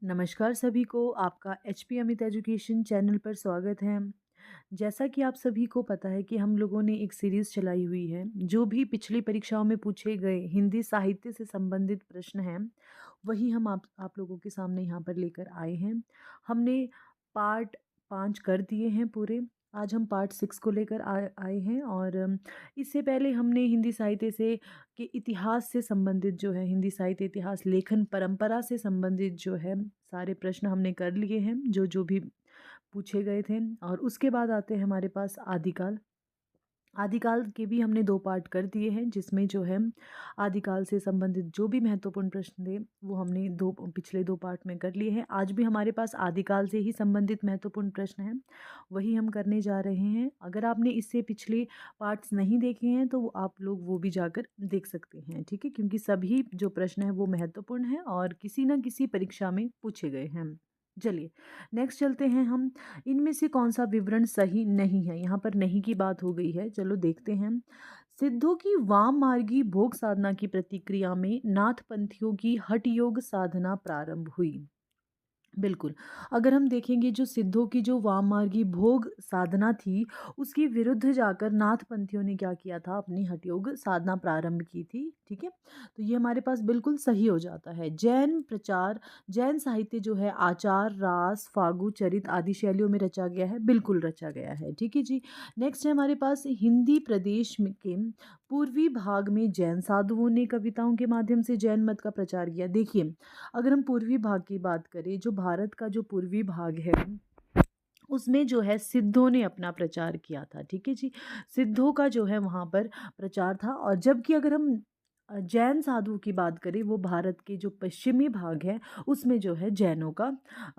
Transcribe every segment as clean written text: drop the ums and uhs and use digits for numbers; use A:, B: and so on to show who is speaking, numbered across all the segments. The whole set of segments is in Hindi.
A: नमस्कार सभी को, आपका एचपी अमित एजुकेशन चैनल पर स्वागत है। जैसा कि आप सभी को पता है कि हम लोगों ने एक सीरीज़ चलाई हुई है, जो भी पिछली परीक्षाओं में पूछे गए हिंदी साहित्य से संबंधित प्रश्न हैं, वही हम आप लोगों के सामने यहाँ पर लेकर आए हैं। हमने पार्ट 5 कर दिए हैं पूरे। आज हम पार्ट 6 को लेकर आए आए हैं और इससे पहले हमने हिंदी साहित्य से के इतिहास से संबंधित जो है, हिंदी साहित्य इतिहास लेखन परंपरा से संबंधित जो है सारे प्रश्न हमने कर लिए हैं, जो भी पूछे गए थे। और उसके बाद आते हैं हमारे पास आदिकाल। आदिकाल के भी हमने 2 पार्ट कर दिए हैं, जिसमें जो है आदिकाल से संबंधित जो भी महत्वपूर्ण प्रश्न थे, वो हमने पिछले 2 पार्ट में कर लिए हैं। आज भी हमारे पास आदिकाल से ही संबंधित महत्वपूर्ण प्रश्न हैं, वही हम करने जा रहे हैं। अगर आपने इससे पिछले पार्ट्स नहीं देखे हैं, तो आप लोग वो भी जाकर देख सकते हैं, ठीक है? क्योंकि सभी जो प्रश्न हैं, वो महत्वपूर्ण हैं और किसी न किसी परीक्षा में पूछे गए हैं। चलिए, नेक्स्ट चलते हैं हम। इनमें से कौन-सा विवरण सही नहीं है? यहाँ पर नहीं की बात हो गई है, चलो देखते हैं। सिद्धों की वाममार्गी भोग साधना की प्रतिक्रिया में नाथपंथियों की हठ योग साधना प्रारंभ हुई। बिल्कुल, अगर हम देखेंगे जो सिद्धों की जो वाममार्गी भोग साधना थी, उसके विरुद्ध जाकर नाथपंथियों ने क्या किया था, अपनी हठ योग साधना प्रारंभ की थी, ठीक है? तो ये हमारे पास बिल्कुल सही हो जाता है। जैन साहित्य जो है आचार, रास, फागु, चरित आदि शैलियों में रचा गया है, बिल्कुल रचा गया है, ठीक है जी। नेक्स्ट है हमारे पास हिंदी प्रदेश में के पूर्वी भाग में जैन साधुओं ने कविताओं के माध्यम से जैन मत का प्रचार किया। देखिए, अगर हम पूर्वी भाग की बात करें, जो भारत का जो पूर्वी भाग है, उसमें जो है सिद्धों ने अपना प्रचार किया था, ठीक है जी। सिद्धों का जो है वहाँ पर प्रचार था। और जबकि अगर हम जैन साधु की बात करें, वो भारत के जो पश्चिमी भाग है, उसमें जो है जैनों का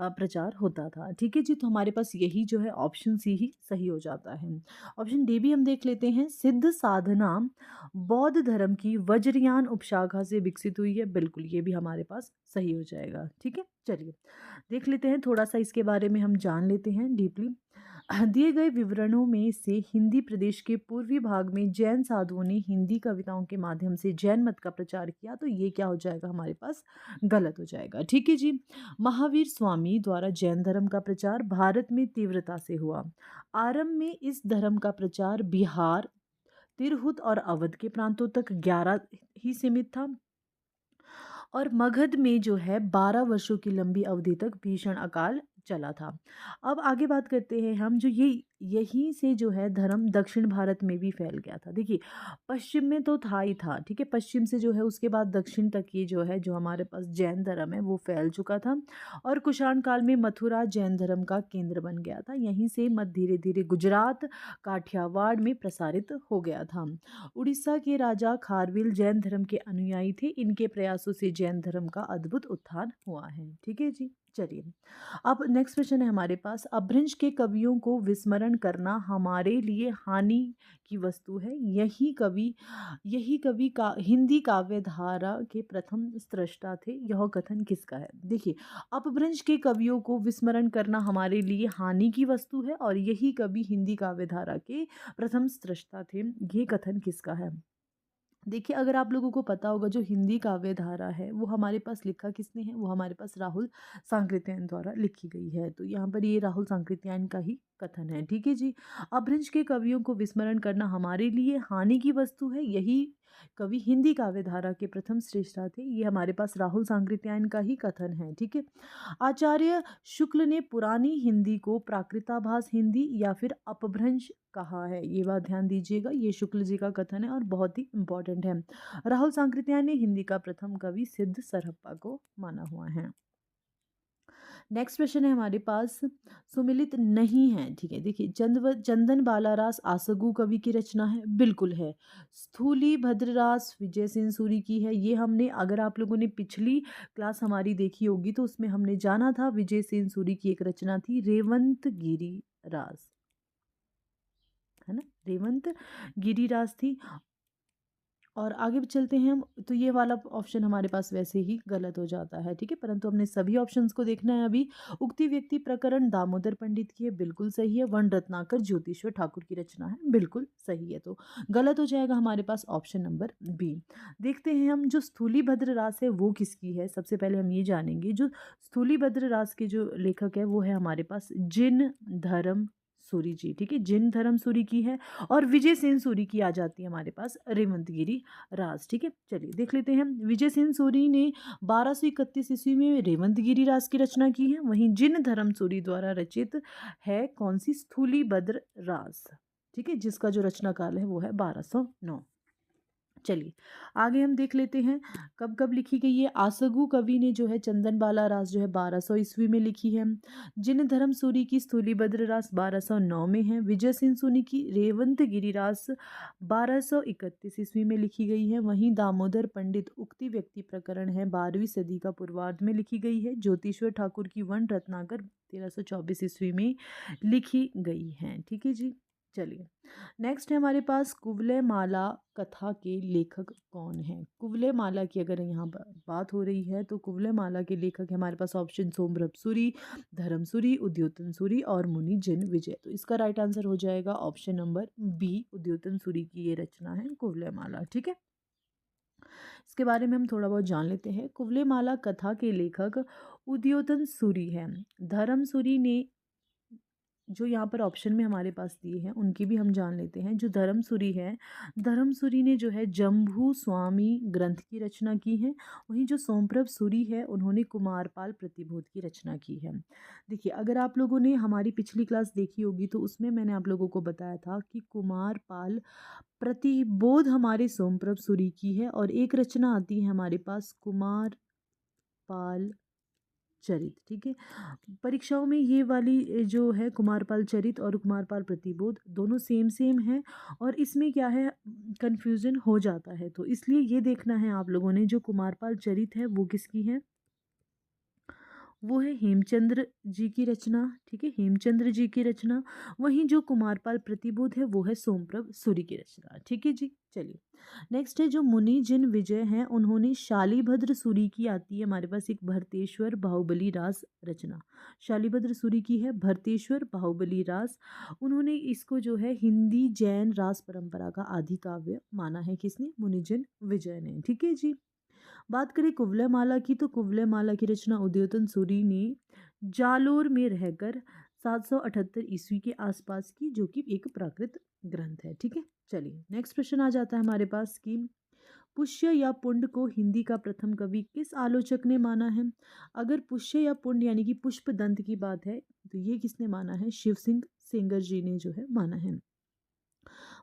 A: प्रचार होता था, ठीक है जी। तो हमारे पास यही जो है ऑप्शन सी ही सही हो जाता है। ऑप्शन डी भी हम देख लेते हैं। सिद्ध साधना बौद्ध धर्म की वज्रयान उपशाखा से विकसित हुई है, बिल्कुल ये भी हमारे पास सही हो जाएगा, ठीक है। चलिए देख लेते हैं, थोड़ा सा इसके बारे में हम जान लेते हैं डीपली। दिए गए विवरणों में से हिंदी प्रदेश के पूर्वी भाग में जैन साधुओं ने हिंदी कविताओं के माध्यम से जैन मत का प्रचार किया, तो ये क्या हो जाएगा, हमारे पास गलत हो जाएगा, ठीक है जी। महावीर स्वामी द्वारा जैन धर्म का प्रचार भारत में तीव्रता से हुआ। आरंभ में इस धर्म का प्रचार बिहार, तिरहुत और अवध के प्रांतों तक 11 ही सीमित था और मगध में जो है 12 वर्षों की लंबी अवधि तक भीषण अकाल चला था। अब आगे बात करते हैं हम, जो ये यहीं से जो है धर्म दक्षिण भारत में भी फैल गया था। देखिए, पश्चिम में तो था ही था, ठीक है, पश्चिम से जो है उसके बाद दक्षिण तक ये जो है, जो हमारे पास जैन धर्म है, वो फैल चुका था। और कुषाण काल में मथुरा जैन धर्म का केंद्र बन गया था। यहीं से मत धीरे धीरे गुजरात, काठियावाड़ में प्रसारित हो गया था। उड़ीसा के राजा खारवेल जैन धर्म के अनुयायी थे। इनके प्रयासों से जैन धर्म का अद्भुत उत्थान हुआ है, ठीक है जी। चलिए, अब नेक्स्ट क्वेश्चन है हमारे पास। अपभ्रंश के कवियों को विस्मरण करना हमारे लिए हानि की वस्तु है। यही कवि का हिंदी काव्य धारा के प्रथम स्रष्टा थे। यह कथन किसका है? देखिए, अपभ्रंश के कवियों को विस्मरण करना हमारे लिए हानि की वस्तु है और यही कवि हिंदी काव्य धारा के प्रथम स्रष्टा थे। ये कथन किसका है? देखिए, अगर आप लोगों को पता होगा, जो हिंदी काव्य धारा है, वो हमारे पास लिखा किसने है? वो हमारे पास राहुल सांकृत्यायन द्वारा लिखी गई है। तो यहाँ पर ये राहुल सांकृत्यायन का ही कथन है, ठीक है जी। अपभ्रंश के कवियों को विस्मरण करना हमारे लिए हानि की वस्तु है। यही कवि हिंदी काव्य धारा के प्रथम श्रेष्ठा थे। ये हमारे पास राहुल सांकृत्यायन का ही कथन है, ठीक है। आचार्य शुक्ल ने पुरानी हिंदी को प्राकृताभास हिंदी या फिर अपभ्रंश कहा है। ये बात ध्यान दीजिएगा, ये शुक्ल जी का कथन है और बहुत ही इंपॉर्टेंट है। राहुल सांकृत्यायन ने हिंदी का प्रथम कवि सिद्ध सरहप्पा को माना हुआ है। नेक्स्ट क्वेश्चन है हमारे पास, सुमिलित नहीं है, ठीक है। देखिए, चंदन बालारास आसगु कवि की रचना है, बिल्कुल है। स्थूली भद्ररास विजय सेन सूरी की है। ये हमने, अगर आप लोगों ने पिछली क्लास हमारी देखी होगी, तो उसमें हमने जाना था विजय सेन सूरी की एक रचना थी रेवंत गिरी रास, है ना, रेवंत गिरिराज थी। और आगे भी चलते हैं हम, तो ये वाला ऑप्शन हमारे पास वैसे ही गलत हो जाता है, ठीक है, परंतु हमने सभी ऑप्शंस को देखना है अभी। उक्ति व्यक्ति प्रकरण दामोदर पंडित की है, बिल्कुल सही है। वन रत्नाकर ज्योतिश्वर ठाकुर की रचना है, बिल्कुल सही है। तो गलत हो जाएगा हमारे पास ऑप्शन नंबर बी। देखते हैं हम, जो स्थूलीभद्र रास है वो किसकी है। सबसे पहले हम ये जानेंगे, जो स्थूलीभद्र रास के जो लेखक है वो है हमारे पास जिन धर्म सूरी जी, ठीक है, जिन धर्म सूरी की है। और विजय सेन सूरी की आ जाती है हमारे पास रेवंतगिरी राज, ठीक है। चलिए देख लेते हैं, विजय सेन सूरी ने 1231 ईस्वी में रेवंतगिरी राज की रचना की है। वहीं जिन धर्म सूरी द्वारा रचित है कौन सी, स्थूलीभद्र रास, ठीक है, जिसका जो रचना काल है वो है 1209। चलिए आगे हम देख लेते हैं कब कब लिखी गई है। आसगु कवि ने जो है चंदन बाला रास जो है 1200 ईस्वी में लिखी है। जिन धर्म सूरी की स्थूलीभद्र रास 1209 में है। विजय सिंह सूरी की रेवंतगिरी रास 1231 ईस्वी में लिखी गई है। वहीं दामोदर पंडित उक्ति व्यक्ति प्रकरण है 12वीं सदी का पूर्वार्ध में लिखी गई है। ज्योतिश्वर ठाकुर की वन रत्नाकर 1324 ईस्वी में लिखी गई है, ठीक है जी। चलिए नेक्स्ट है हमारे पास, कुवलय माला कथा के लेखक कौन है। कुवलय माला की अगर यहाँ बात हो रही है तो कुवलय माला के लेखक है हमारे पास ऑप्शन सोमरभ सूरी, धर्म सूरी, उद्योतन सूरी और मुनि जिन विजय। तो इसका राइट आंसर हो जाएगा option number B, Uddyotan Suri की ये रचना है कुवलय माला, ठीक है। इसके बारे में हम थोड़ा बहुत जान लेते हैं। कुवलय माला कथा के लेखक उद्योतन सूरी हैं। धर्म सूरी ने जो यहाँ पर ऑप्शन में हमारे पास दिए हैं उनकी भी हम जान लेते हैं। जो धर्मसूरी है, धर्मसूरी ने जो है जम्बू स्वामी ग्रंथ की रचना की है। वहीं जो सोमप्रभ सूरी है उन्होंने कुमारपाल प्रतिबोध की रचना की है। देखिए अगर आप लोगों ने हमारी पिछली क्लास देखी होगी तो उसमें मैंने आप लोगों को बताया था कि कुमारपाल प्रतिबोध हमारे सोमप्रभ सूरी की है। और एक रचना आती है हमारे पास कुमारपाल चरित, ठीक है। परीक्षाओं में ये वाली जो है कुमारपाल चरित और कुमारपाल प्रतिबोध दोनों सेम सेम है। और इसमें क्या है, कंफ्यूजन हो जाता है, तो इसलिए ये देखना है आप लोगों ने, जो कुमारपाल चरित है वो किसकी है, वो है हेमचंद्र जी की रचना, ठीक है, हेमचंद्र जी की रचना। वहीं जो कुमारपाल प्रतिबोध है वो है सोमप्रभ सूरी की रचना, ठीक है जी। चलिए नेक्स्ट है, जो मुनि जिन विजय हैं उन्होंने शालीभद्र सूरी की आती है हमारे पास एक भरतेश्वर बाहुबली रास रचना। शालीभद्र सूरी की है भरतेश्वर बाहुबली रास। उन्होंने इसको जो है हिंदी जैन रास परंपरा का आदि काव्य माना है, किसने, मुनिजिन विजय ने, ठीक है जी। बात करें कुवलय माला की, तो कुवलय माला की रचना उद्योतन सूरी ने जालोर में रहकर 778 ईस्वी के आसपास की, जो कि एक प्राकृत ग्रंथ है, ठीक है। चलिए नेक्स्ट प्रश्न आ जाता है हमारे पास कि पुष्य या पुंड को हिंदी का प्रथम कवि किस आलोचक ने माना है। अगर पुष्य या पुंड यानी कि पुष्प दंत की बात है तो ये किसने माना है, शिव सिंह सेंगर जी ने जो है माना है।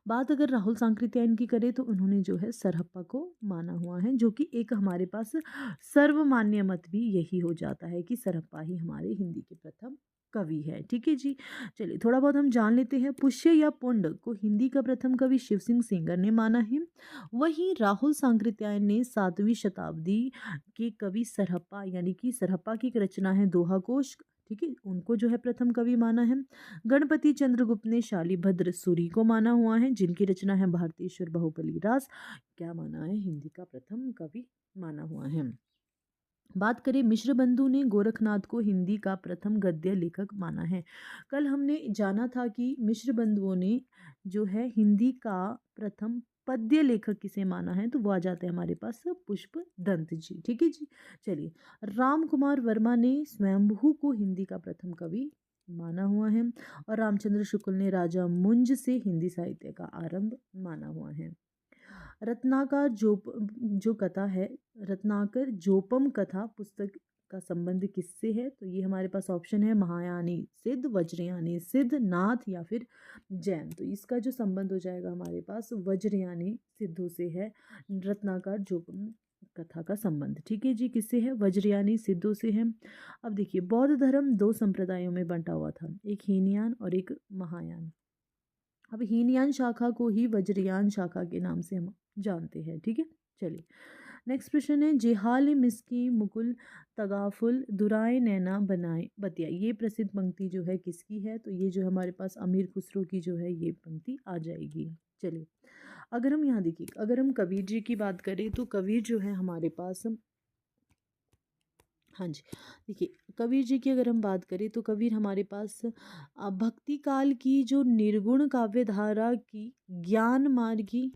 A: बात अगर राहुल सांकृत्यायन की करें तो उन्होंने जो है सरहप्पा को माना हुआ है, जो कि एक हमारे पास सर्वमान्य मत भी यही हो जाता है कि सरहप्पा ही हमारे हिंदी के प्रथम कवि है, ठीक है जी। चलिए थोड़ा बहुत हम जान लेते हैं। पुष्य या पुंड को हिंदी का प्रथम कवि शिव सिंह सेंगर ने माना है। वहीं राहुल सांकृत्यायन ने 7वीं शताब्दी के कवि सरहप्पा यानी कि सरहप्पा की एक रचना है दोहा कोश, ठीक है, उनको जो है प्रथम कवि माना है। गणपति चंद्रगुप्त ने शालीभद्र सूरी को माना हुआ है, जिनकी रचना है भारतेश्वर बाहुबली रास, क्या माना है, हिंदी का प्रथम कवि माना हुआ है। बात करें मिश्र बंधु ने गोरखनाथ को हिंदी का प्रथम गद्य लेखक माना है। कल हमने जाना था कि मिश्र बंधुओं ने जो है हिंदी का प्रथम पद्य लेखक किसे माना है, तो वो आ जाते हैं हमारे पास पुष्प दंत जी, ठीक है जी। चलिए राम कुमार वर्मा ने स्वयंभू को हिंदी का प्रथम कवि माना हुआ है। और रामचंद्र शुक्ल ने राजा मुंज से हिंदी साहित्य का आरंभ माना हुआ है। रत्नाकर जो कथा है, रत्नाकर जोपम कथा पुस्तक का संबंध किससे है, तो ये हमारे पास ऑप्शन है महायानी सिद्ध, वज्रयानी सिद्ध, नाथ या फिर जैन। तो इसका जो संबंध हो जाएगा हमारे पास वज्रयानी सिद्धों से है रत्नाकर जोपम कथा का संबंध, ठीक है जी। किससे है, वज्रयानी सिद्धों से है। अब देखिए बौद्ध धर्म दो संप्रदायों में बंटा हुआ था, एक हीनयान और एक महायान। अब हीनयान शाखा को ही वज्रयान शाखा के नाम से हम जानते हैं, ठीक है। चलिए नेक्स्ट प्रश्न है, जेहाल मिस्की मुकुल तगाफुल दुराए नैना बनाए बतिया, ये प्रसिद्ध पंक्ति जो है किसकी है, तो ये जो हमारे पास अमीर खुसरो की जो है ये पंक्ति आ जाएगी। चलिए अगर हम यहाँ देखिए, अगर हम कबीर जी की बात करें तो कबीर जो है हमारे पास, हाँ जी, देखिए कबीर जी की अगर हम बात करें तो कबीर हमारे पास भक्ति काल की जो निर्गुण काव्य धारा की ज्ञान मार्गी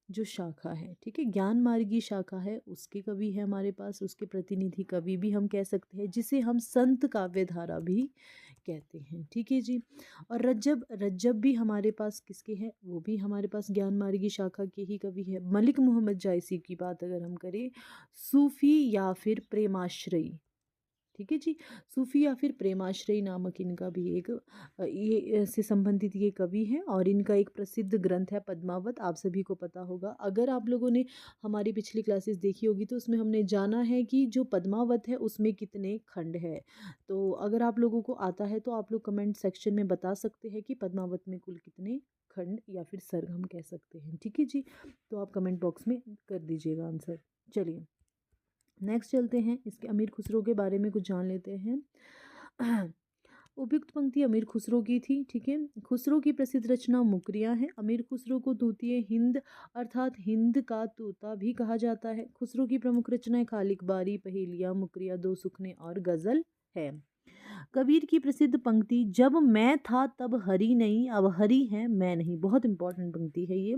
A: जो शाखा है, ठीक है, ज्ञान मार्गी शाखा है, उसके कवि है हमारे पास, उसके प्रतिनिधि कवि भी हम कह सकते हैं, जिसे हम संत काव्य धारा भी कहते हैं, ठीक है जी। और रज्जब, रज्जब भी हमारे पास किसके हैं, वो भी हमारे पास ज्ञान मार्गी शाखा के ही कवि है। मलिक मोहम्मद जायसी की बात अगर हम करें, सूफी या फिर प्रेमाश्रयी, ठीक है जी, सूफी या फिर प्रेमाश्रयी नामक इनका भी एक ये से संबंधित ये कवि हैं, और इनका एक प्रसिद्ध ग्रंथ है पद्मावत, आप सभी को पता होगा। अगर आप लोगों ने हमारी पिछली क्लासेस देखी होगी तो उसमें हमने जाना है कि जो पद्मावत है उसमें कितने खंड है। तो अगर आप लोगों को आता है तो आप लोग कमेंट सेक्शन में बता सकते हैं कि पद्मावत में कुल कितने खंड या फिर सर्ग हम कह सकते हैं, ठीक है जी। तो आप कमेंट बॉक्स में कर दीजिएगा आंसर। चलिए नेक्स्ट चलते हैं, इसके अमीर खुसरो के बारे में कुछ जान लेते हैं। उपयुक्त पंक्ति अमीर खुसरो की थी, ठीक है। खुसरो की प्रसिद्ध रचना मुकरियाँ हैं। अमीर खुसरो को तूतिए हिंद अर्थात हिंद का तोता भी कहा जाता है। खुसरो की प्रमुख रचनाएं खालिक बारी, पहेलियाँ, मुकरिया, दो सुखने और गज़ल है। कबीर की प्रसिद्ध पंक्ति, जब मैं था तब हरि नहीं, अब हरि है मैं नहीं, बहुत इंपॉर्टेंट पंक्ति है ये।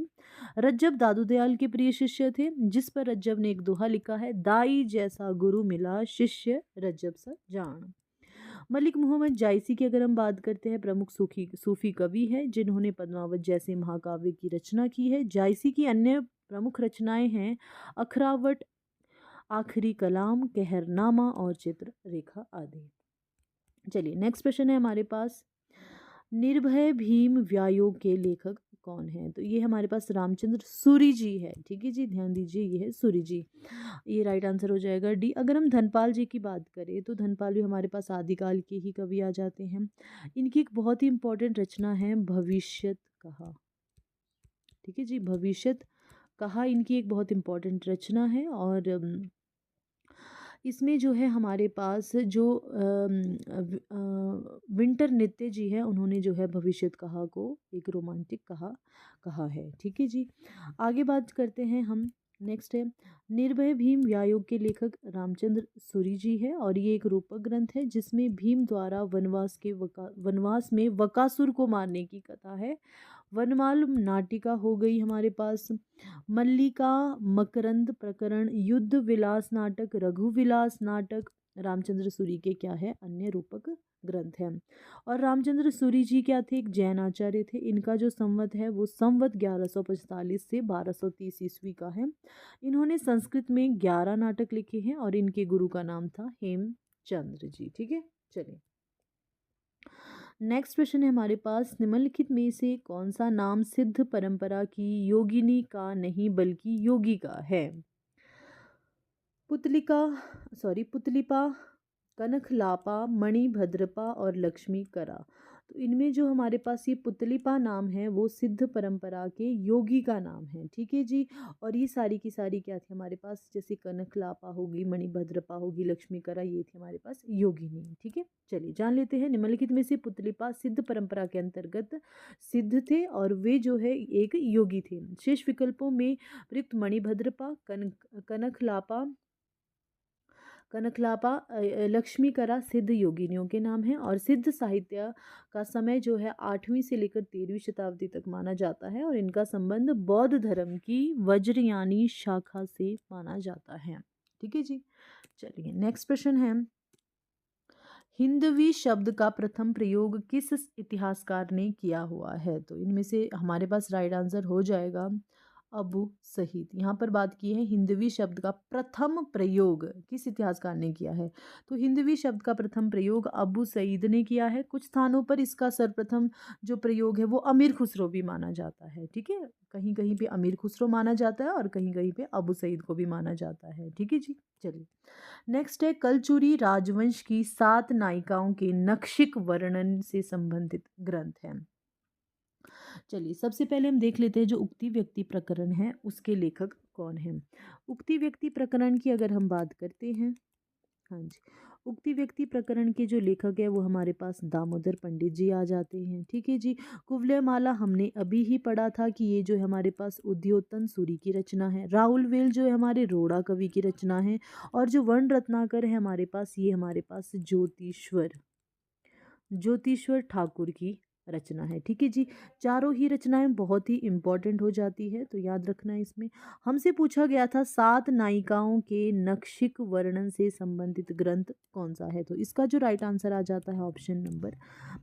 A: रज्जब दादू दयाल के प्रिय शिष्य थे, जिस पर रज्जब ने एक दोहा लिखा है, दाई जैसा गुरु मिला, शिष्य रज्जब सा जान। मलिक मोहम्मद जायसी की अगर हम बात करते हैं, प्रमुख सूफी कवि है, जिन्होंने पद्मावत जैसे महाकाव्य की रचना की है। जायसी की अन्य प्रमुख रचनाएं हैं अखरावट, आखिरी कलाम, कहरनामा और चित्र रेखा आदि। चलिए नेक्स्ट क्वेश्चन है हमारे पास, निर्भय भीम व्यायोग के लेखक कौन है? तो ये हमारे पास रामचंद्र सूरी जी है, ठीक है जी, ध्यान दीजिए ये है सूरी जी। ये राइट आंसर हो जाएगा डी। अगर हम धनपाल जी की बात करें तो धनपाल भी हमारे पास आदिकाल के ही कवि आ जाते हैं। इनकी एक बहुत ही इंपॉर्टेंट रचना है भविष्यत कहा, ठीक है जी, भविष्यत कहा इनकी एक बहुत इंपॉर्टेंट रचना है। और इसमें जो है हमारे पास जो विंटर नृत्य जी है, उन्होंने जो है भविष्यत कहा को एक रोमांटिक कहा कहा है, ठीक है जी। आगे बात करते हैं हम, नेक्स्ट है, निर्भय भीम व्यायोग के लेखक रामचंद्र सूरी जी है, और ये एक रूपक ग्रंथ है जिसमें भीम द्वारा वनवास में वकासुर को मारने की कथा है। वनमाल नाटिका हो गई हमारे पास, मल्लिका, मकरंद प्रकरण, युद्ध विलास नाटक, रघुविलास नाटक, रामचंद्र सूरी के क्या है अन्य रूपक ग्रंथ हैं। और रामचंद्र सूरी जी क्या थे, एक जैन आचार्य थे। इनका जो संवत है वो संवत 1145 से 1230 ईस्वी का है। इन्होंने संस्कृत में 11 नाटक लिखे हैं और इनके गुरु का नाम था हेमचंद्र जी, ठीक है। चलिए नेक्स्ट क्वेश्चन है हमारे पास, निम्नलिखित में से कौन सा नाम सिद्ध परंपरा की योगिनी का नहीं बल्कि योगी का है? पुतलिका, पुतलिपा, कनखलापा, मणिभद्रपा और लक्ष्मी करा। तो इनमें जो हमारे पास ये पुतलिपा नाम है वो सिद्ध परंपरा के योगी का नाम है, ठीक है जी। और ये सारी की सारी क्या थी हमारे पास, जैसे कनखलापा होगी, मणिभद्रपा होगी, लक्ष्मी करा, ये थी हमारे पास योगिनी, ठीक है। चलिए जान लेते हैं, निम्नलिखित में से पुतलिपा सिद्ध परंपरा के अंतर्गत सिद्ध थे और वे जो है एक योगी थे। शेष विकल्पों में प्रयुक्त मणिभद्रपा, कनखलापा, कनकलापा, लक्ष्मीकरा सिद्ध योगिनियों के नाम हैं। और सिद्ध साहित्य का समय जो है 8वीं से लेकर 13वीं शताब्दी तक माना जाता है, और इनका संबंध बौद्ध धर्म की वज्रयानी शाखा से माना जाता है, ठीक है जी। चलिए नेक्स्ट प्रश्न है, हिंदवी शब्द का प्रथम प्रयोग किस इतिहासकार ने किया हुआ है? तो इनमें से हमारे पास राइट आंसर हो जाएगा अबू सईद। यहाँ पर बात की है हिंदवी शब्द का प्रथम प्रयोग किस इतिहासकार ने किया है, तो हिंदवी शब्द का प्रथम प्रयोग अबू सईद ने किया है। कुछ स्थानों पर इसका सर्वप्रथम जो प्रयोग है वो अमीर खुसरो भी माना जाता है, ठीक है, कहीं कहीं पे अमीर खुसरो माना जाता है और कहीं कहीं पे अबू सईद को भी माना जाता है, ठीक है जी। चलिए नेक्स्ट है, कलचुरी राजवंश की 7 नायिकाओं के नक्षिक वर्णन से संबंधित ग्रंथ है। चलिए सबसे पहले हम देख लेते हैं जो उक्ति व्यक्ति प्रकरण है उसके लेखक कौन है। उक्ति व्यक्ति प्रकरण की अगर हम बात करते हैं, हाँ जी, उक्ति व्यक्ति प्रकरण के जो लेखक है वो हमारे पास दामोदर पंडित जी आ जाते हैं। ठीक है जी। कुवलयमाला हमने अभी ही पढ़ा था कि ये जो है हमारे पास उद्योतन सूरी की रचना है। राहुल वेल जो है हमारे रोड़ा कवि की रचना है। और जो वर्ण रत्नाकर है हमारे पास, ये हमारे पास ज्योतिश्वर ठाकुर की रचना है। ठीक है जी। चारों ही रचनाएं बहुत ही इंपॉर्टेंट हो जाती है, तो याद रखना है इसमें। हमसे पूछा गया था 7 नायिकाओं के नक्षिक वर्णन से संबंधित ग्रंथ कौन सा है, तो इसका जो राइट आंसर आ जाता है ऑप्शन नंबर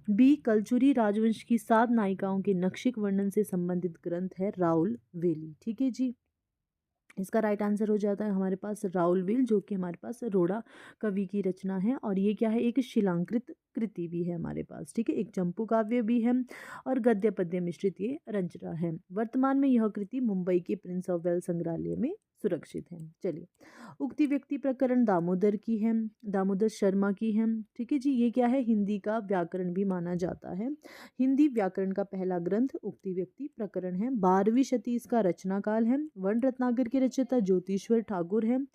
A: बी, कलचुरी राजवंश की 7 नायिकाओं के नक्षिक वर्णन से संबंधित ग्रंथ है राउल वेली। ठीक है जी। इसका राइट आंसर हो जाता है हमारे पास राउलवेल, जो कि हमारे पास रोड़ा कवि की रचना है। और ये क्या है, एक शिलांकृत कृति भी है हमारे पास। ठीक है, एक चंपू काव्य भी है और गद्य पद्य मिश्रित ये रचना है। वर्तमान में यह कृति मुंबई के प्रिंस ऑफ वेल्स संग्रहालय में सुरक्षित है। चलिए, उक्ति व्यक्ति प्रकरण दामोदर की है, दामोदर शर्मा की है। ठीक है जी। ये क्या है, हिंदी का व्याकरण भी माना जाता है। हिंदी व्याकरण का पहला ग्रंथ उक्ति व्यक्ति प्रकरण है। 12वीं शती इसका रचना काल है। वर्ण रत्नाकर के रचयिता ज्योतिश्वर ठाकुर है।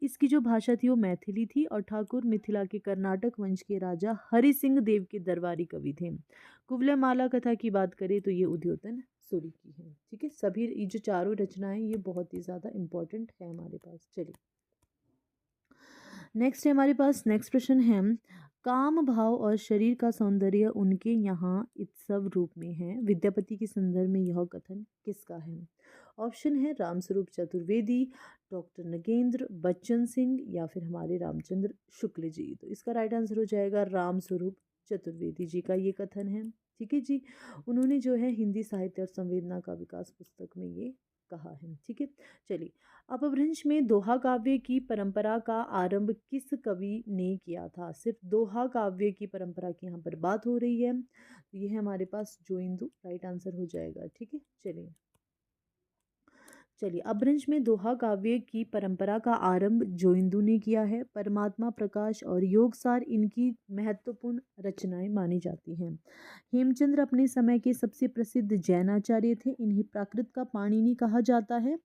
A: इसकी जो भाषा थी वो मैथिली थी और ठाकुर मिथिला के कर्नाटक वंश के राजा हरि सिंह देव के दरबारी कवि थे। कुवलयमाला कथा की बात करें तो ये उद्योतन सूरी की है। ठीक है, सभी ये जो चारों रचनाएं ये बहुत ही ज़्यादा इंपॉर्टेंट है हमारे पास। चलिए, नेक्स्ट है हमारे पास, नेक्स्ट प्रश्न है, काम भाव और शरीर का सौंदर्य उनके यहाँ उत्सव रूप में है, विद्यापति के संदर्भ में यह कथन किसका है? ऑप्शन है रामस्वरूप चतुर्वेदी, डॉक्टर नगेंद्र, बच्चन सिंह या फिर हमारे रामचंद्र शुक्ल जी। तो इसका राइट आंसर हो जाएगा रामस्वरूप चतुर्वेदी जी का ये कथन है। ठीक है जी। उन्होंने जो है हिंदी साहित्य और संवेदना का विकास पुस्तक में ये कहा है। ठीक है। चलिए, अपभ्रंश में दोहा काव्य की परंपरा का आरंभ किस कवि ने किया था? सिर्फ दोहा काव्य की परंपरा की यहाँ पर बात हो रही है। तो ये है हमारे पास जोइंदू, राइट आंसर हो जाएगा। ठीक है। चलिए, अपभ्रंश में दोहा काव्य की परंपरा का आरंभ जोइंदू ने किया है। परमात्मा प्रकाश और योगसार इनकी महत्वपूर्ण रचनाएं मानी जाती हैं। हेमचंद्र अपने समय के सबसे प्रसिद्ध जैनाचार्य थे। इन्हें प्राकृत का पाणिनि कहा जाता है।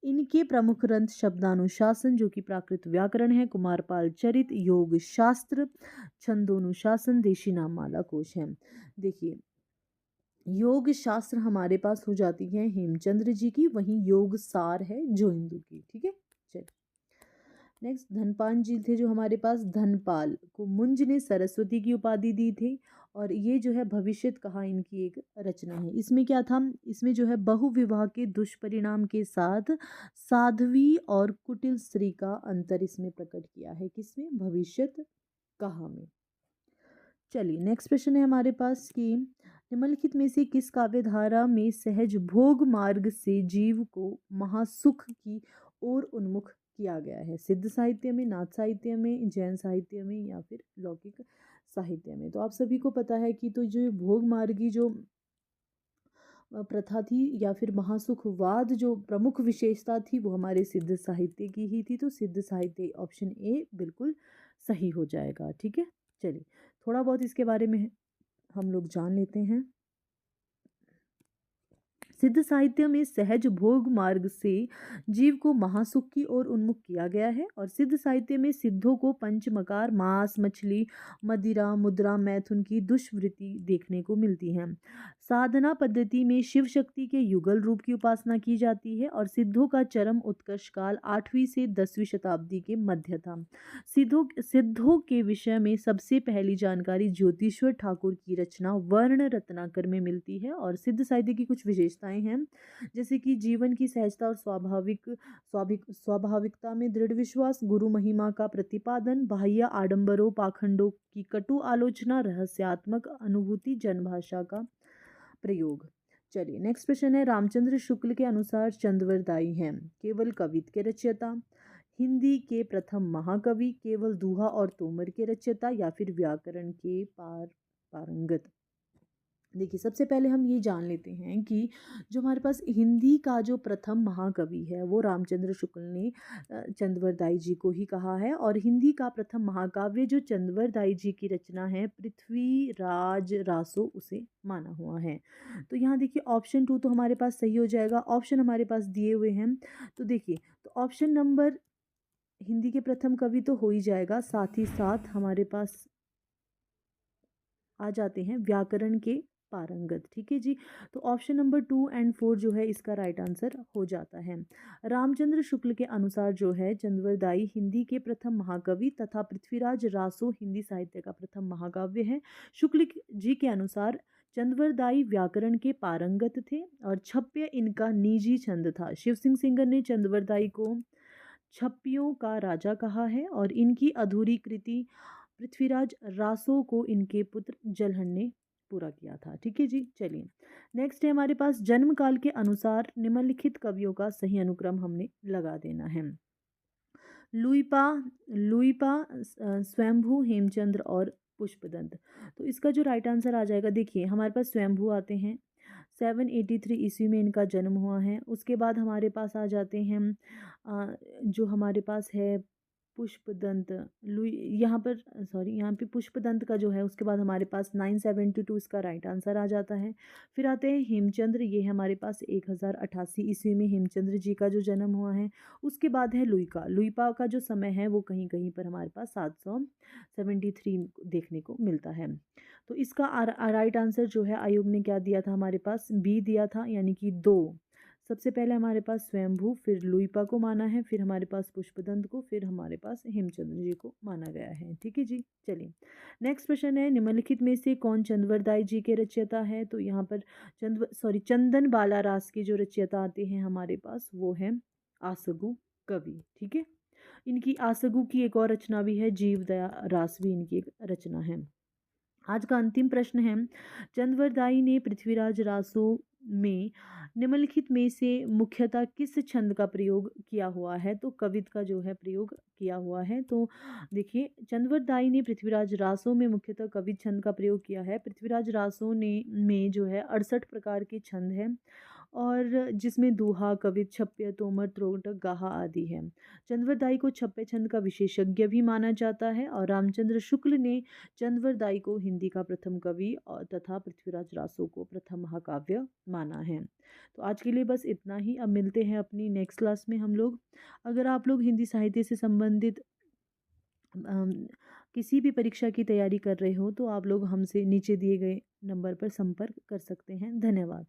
A: इनके प्रमुख ग्रंथ शब्दानुशासन, जो कि प्राकृत व्याकरण है, कुमारपाल चरित, योग शास्त्र, छंदोनुशासन, देशीनाममाला कोश है। देखिए, योग शास्त्र हमारे पास हो जाती है हेमचंद्र जी की, वहीं योग सार है जोइंदू की। ठीक है। चलिए, नेक्स्ट, धनपाल जी थे जो हमारे पास। धनपाल को मुंज ने सरस्वती की उपाधि दी थी और ये जो है भविष्यत कहा इनकी एक रचना है। इसमें क्या था, इसमें जो है बहुविवाह के दुष्परिणाम के साथ साध्वी और कुटिल स्त्री का अंतर इसमें प्रकट किया है। किसमें? भविष्यत कहा में। चलिए, नेक्स्ट प्रश्न है हमारे पास कि निम्नलिखित में से किस काव्य धारा में सहज भोग मार्ग से जीव को महासुख की ओर उन्मुख किया गया है? सिद्ध साहित्य में, नाथ साहित्य में, जैन साहित्य में या फिर लौकिक साहित्य में? तो आप सभी को पता है कि तो जो भोग मार्गी जो प्रथा थी या फिर महासुखवाद जो प्रमुख विशेषता थी वो हमारे सिद्ध साहित्य की ही थी। तो सिद्ध साहित्य ऑप्शन ए बिल्कुल सही हो जाएगा। ठीक है। चलिए, थोड़ा बहुत इसके बारे में हम लोग जान लेते हैं। सिद्ध साहित्य में सहज भोग मार्ग से जीव को महासुख की ओर उन्मुख किया गया है और सिद्ध साहित्य में सिद्धों को पंचमकार, मांस, मछली, मदिरा, मुद्रा, मैथुन की दुष्वृत्ति देखने को मिलती है। साधना पद्धति में शिव शक्ति के युगल रूप की उपासना की जाती है और सिद्धों का चरम उत्कर्ष काल 8वीं से 10वीं शताब्दी के मध्य था। सिद्धों के विषय में सबसे पहली जानकारी ज्योतिश्वर ठाकुर की रचना वर्ण रत्नाकर में मिलती है। और सिद्ध साहित्य की कुछ विशेषताएं हैं, जैसे कि जीवन की सहजता और स्वाभाविकता में दृढ़ विश्वास, गुरु महिमा का प्रतिपादन, बाह्य आडंबरों पाखंडों की कटु आलोचना, रहस्यात्मक अनुभूति, जनभाषा का प्रयोग। चलिए, नेक्स्ट प्रश्न है, रामचंद्र शुक्ल के अनुसार चंद्रवरदायी हैं केवल कवित्त के रचयिता, हिंदी के प्रथम महाकवि, केवल दोहा और तोमर के रचयिता या फिर व्याकरण के पारंगत? देखिए, सबसे पहले हम ये जान लेते हैं कि जो हमारे पास हिंदी का जो प्रथम महाकवि है वो रामचंद्र शुक्ल ने चंद्रवरदायी जी को ही कहा है। और हिंदी का प्रथम महाकाव्य जो चंद्रवरदायी जी की रचना है पृथ्वीराज रासो, उसे माना हुआ है। तो यहाँ देखिए, ऑप्शन 2 तो हमारे पास सही हो जाएगा। ऑप्शन हमारे पास दिए हुए हैं, तो देखिए, तो ऑप्शन नंबर हिंदी के प्रथम कवि तो हो ही जाएगा, साथ ही साथ हमारे पास आ जाते हैं व्याकरण के पारंगत। ठीक है जी। तो ऑप्शन नंबर 2 और 4 जो है इसका राइट आंसर हो जाता है। रामचंद्र शुक्ल के अनुसार जो है चंद्रवरदाई हिंदी के प्रथम महाकवि तथा पृथ्वीराज रासो हिंदी साहित्य का प्रथम महाकाव्य है। शुक्ल जी के अनुसार चंद्रवरदाई व्याकरण के पारंगत थे और छप्य इनका निजी छंद था। शिव सिंह सिंगर ने चंद्रवरदाई को छप्पियों का राजा कहा है और इनकी अधूरी कृति पृथ्वीराज रासो को इनके पुत्र जलहन ने पूरा किया था। ठीक है जी। चलिए नेक्स्ट है हमारे पास जन्म काल के अनुसार निम्नलिखित कवियों का सही अनुक्रम हमने लगा देना है। लुइपा लुइपा स्वयंभू, हेमचंद्र और पुष्पदंत। तो इसका जो राइट आंसर आ जाएगा, देखिए हमारे पास स्वयंभू आते हैं, 783 ईस्वी में इनका जन्म हुआ है। उसके बाद हमारे पास आ जाते हैं जो हमारे पास है पुष्पदंत। लुई यहाँ पर सॉरी यहाँ पे पुष्पदंत का जो है उसके बाद हमारे पास 972 इसका राइट आंसर आ जाता है। फिर आते हैं हेमचंद्र, ये हमारे पास 1088 ईस्वी में हेमचंद्र जी का जो जन्म हुआ है। उसके बाद है लुइका। लुइपा का जो समय है वो कहीं कहीं पर हमारे पास 773 देखने को मिलता है। तो इसका राइट आंसर जो है आयोग ने क्या दिया था, हमारे पास बी दिया था, यानी कि 2। सबसे पहले हमारे पास स्वयंभू, फिर लुइपा को माना है, फिर हमारे पास पुष्पदंत को, फिर हमारे पास हेमचंद्र जी को माना गया है। ठीक है जी। चलिए नेक्स्ट प्रश्न है, निम्नलिखित में से कौन चंद्रवरदाई जी के रचयिता है। तो यहाँ पर चंदन बाला रास के जो रचयिता आते हैं हमारे पास वो है आसगु कवि। ठीक है। इनकी आसगु की एक और रचना भी है, जीवदया रास भी इनकी एक रचना है। आज का अंतिम प्रश्न है, चंद्रवरदाई ने पृथ्वीराज रासो में निम्नलिखित में से मुख्यतः किस छंद का प्रयोग किया हुआ है। तो कवित का जो है प्रयोग किया हुआ है। तो देखिए चंद्रवरदाई ने पृथ्वीराज रासो में मुख्यतः कवित छंद का प्रयोग किया है। पृथ्वीराज रासो ने में जो है 68 प्रकार के छंद हैं और जिसमें दोहा, कवित, छप्य, तोमर, त्रोटक, गाहा आदि है। चंद्रवरदाई को छप्य छंद का विशेषज्ञ भी माना जाता है और रामचंद्र शुक्ल ने चंद्रवरदाई को हिंदी का प्रथम कवि और तथा पृथ्वीराज रासो को प्रथम महाकाव्य माना है। तो आज के लिए बस इतना ही। अब मिलते हैं अपनी नेक्स्ट क्लास में हम लोग। अगर आप लोग हिंदी साहित्य से संबंधित अम, किसी भी परीक्षा की तैयारी कर रहे हो तो आप लोग हमसे नीचे दिए गए नंबर पर संपर्क कर सकते हैं। धन्यवाद।